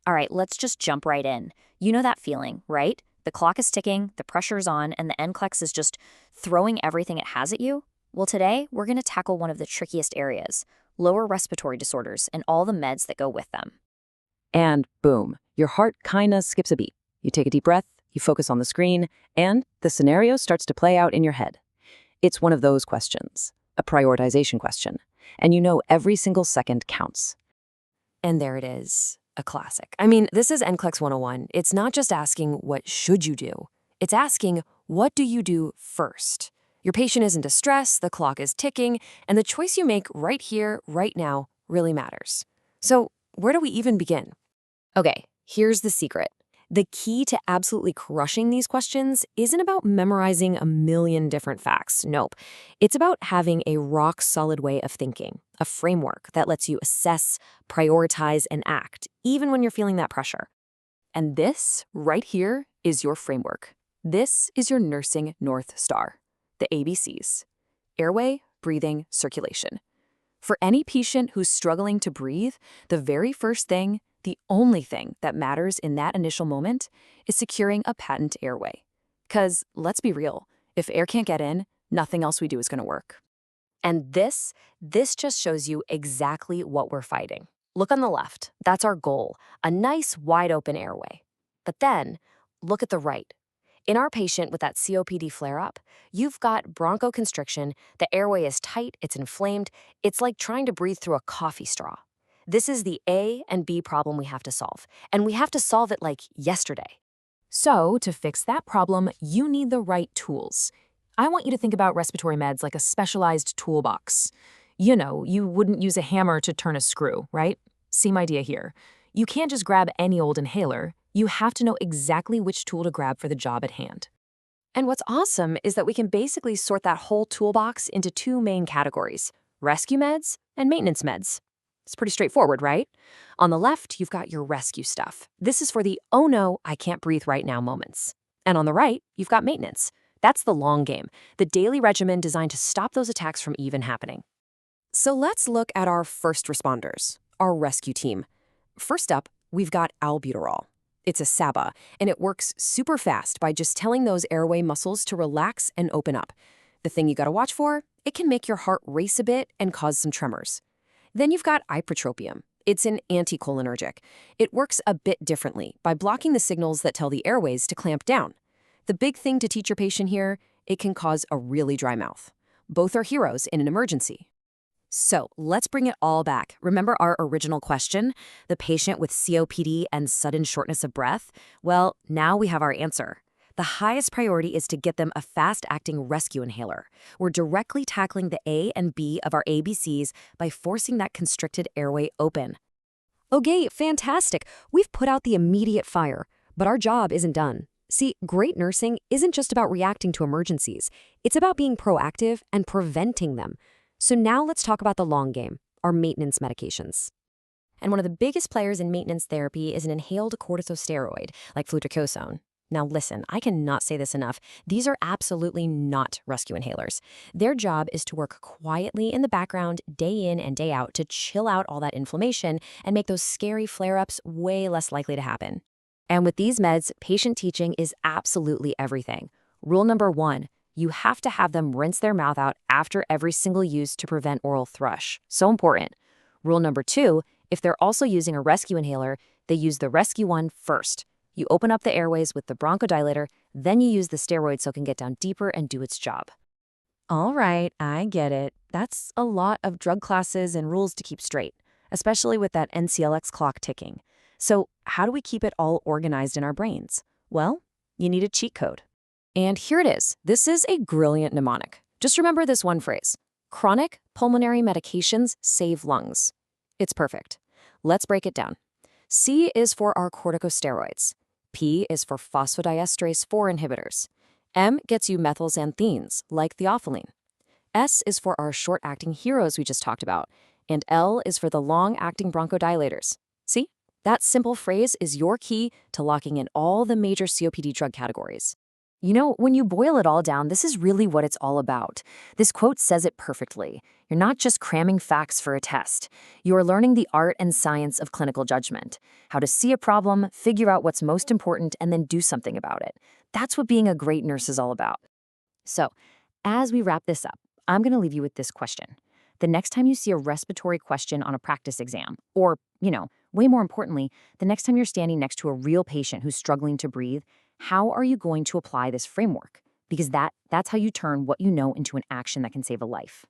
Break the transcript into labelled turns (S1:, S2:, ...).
S1: All right, let's just jump right in. You know that feeling, right? The clock is ticking, the pressure's on, and the NCLEX is just throwing everything it has at you? Well, today, we're going to tackle one of the trickiest areas, lower respiratory disorders and all the meds that go with them.
S2: And boom, your heart kinda skips a beat. You take a deep breath, you focus on the screen, and the scenario starts to play out in your head. It's one of those questions, a prioritization question, and you know every single second counts.
S3: And there it is, a classic. I mean, this is NCLEX 101. It's not just asking what should you do. It's asking what do you do first? Your patient is in distress, the clock is ticking, and the choice you make right here, right now, really matters. So where do we even begin? Okay, here's the secret. The key to absolutely crushing these questions isn't about memorizing a million different facts. Nope. It's about having a rock-solid way of thinking, a framework that lets you assess, prioritize, and act, even when you're feeling that pressure. And this, right here, is your framework. This is your nursing North Star, the ABCs. Airway, breathing, circulation. For any patient who's struggling to breathe, the very first thing, the only thing that matters in that initial moment is securing a patent airway. Because, let's be real, if air can't get in, nothing else we do is going to work. And this just shows you exactly what we're fighting. Look on the left. That's our goal, a nice wide open airway. But then, look at the right. In our patient with that COPD flare-up, you've got bronchoconstriction, the airway is tight, it's inflamed, it's like trying to breathe through a coffee straw. This is the A and B problem we have to solve, and we have to solve it like yesterday. So, to fix that problem, you need the right tools. I want you to think about respiratory meds like a specialized toolbox. You know, you wouldn't use a hammer to turn a screw, right? Same idea here. You can't just grab any old inhaler. You have to know exactly which tool to grab for the job at hand. And what's awesome is that we can basically sort that whole toolbox into two main categories, rescue meds and maintenance meds. It's pretty straightforward, right? On the left, you've got your rescue stuff. This is for the, oh no, I can't breathe right now moments. And on the right, you've got maintenance. That's the long game, the daily regimen designed to stop those attacks from even happening. So let's look at our first responders, our rescue team. First up, we've got albuterol. It's a SABA, and it works super fast by just telling those airway muscles to relax and open up. The thing you gotta watch for, it can make your heart race a bit and cause some tremors. Then you've got ipratropium. It's an anticholinergic. It works a bit differently by blocking the signals that tell the airways to clamp down. The big thing to teach your patient here, it can cause a really dry mouth. Both are heroes in an emergency. So let's bring it all back. Remember our original question, the patient with COPD and sudden shortness of breath? Well, now we have our answer. The highest priority is to get them a fast-acting rescue inhaler. We're directly tackling the A and B of our ABCs by forcing that constricted airway open. Okay, fantastic. We've put out the immediate fire, but our job isn't done. See, great nursing isn't just about reacting to emergencies. It's about being proactive and preventing them. So now let's talk about the long game, our maintenance medications. And one of the biggest players in maintenance therapy is an inhaled corticosteroid, like fluticasone. Now listen, I cannot say this enough. These are absolutely not rescue inhalers. Their job is to work quietly in the background, day in and day out, to chill out all that inflammation and make those scary flare-ups way less likely to happen. And with these meds, patient teaching is absolutely everything. Rule number 1, you have to have them rinse their mouth out after every single use to prevent oral thrush. So important. Rule number 2, if they're also using a rescue inhaler, they use the rescue one first. You open up the airways with the bronchodilator, then you use the steroid so it can get down deeper and do its job. All right, I get it. That's a lot of drug classes and rules to keep straight, especially with that NCLEX clock ticking. So how do we keep it all organized in our brains? Well, you need a cheat code. And here it is. This is a brilliant mnemonic. Just remember this one phrase. Chronic pulmonary medications save lungs. It's perfect. Let's break it down. C is for our corticosteroids. P is for phosphodiesterase 4 inhibitors. M gets you methylxanthines, like theophylline. S is for our short-acting heroes we just talked about. And L is for the long-acting bronchodilators. See? That simple phrase is your key to locking in all the major COPD drug categories. You know, when you boil it all down, this is really what it's all about. This quote says it perfectly. You're not just cramming facts for a test. You're learning the art and science of clinical judgment, how to see a problem, figure out what's most important, and then do something about it. That's what being a great nurse is all about. So, as we wrap this up, I'm going to leave you with this question. The next time you see a respiratory question on a practice exam, or, way more importantly, the next time you're standing next to a real patient who's struggling to breathe, how are you going to apply this framework? Because that's how you turn what you know into an action that can save a life.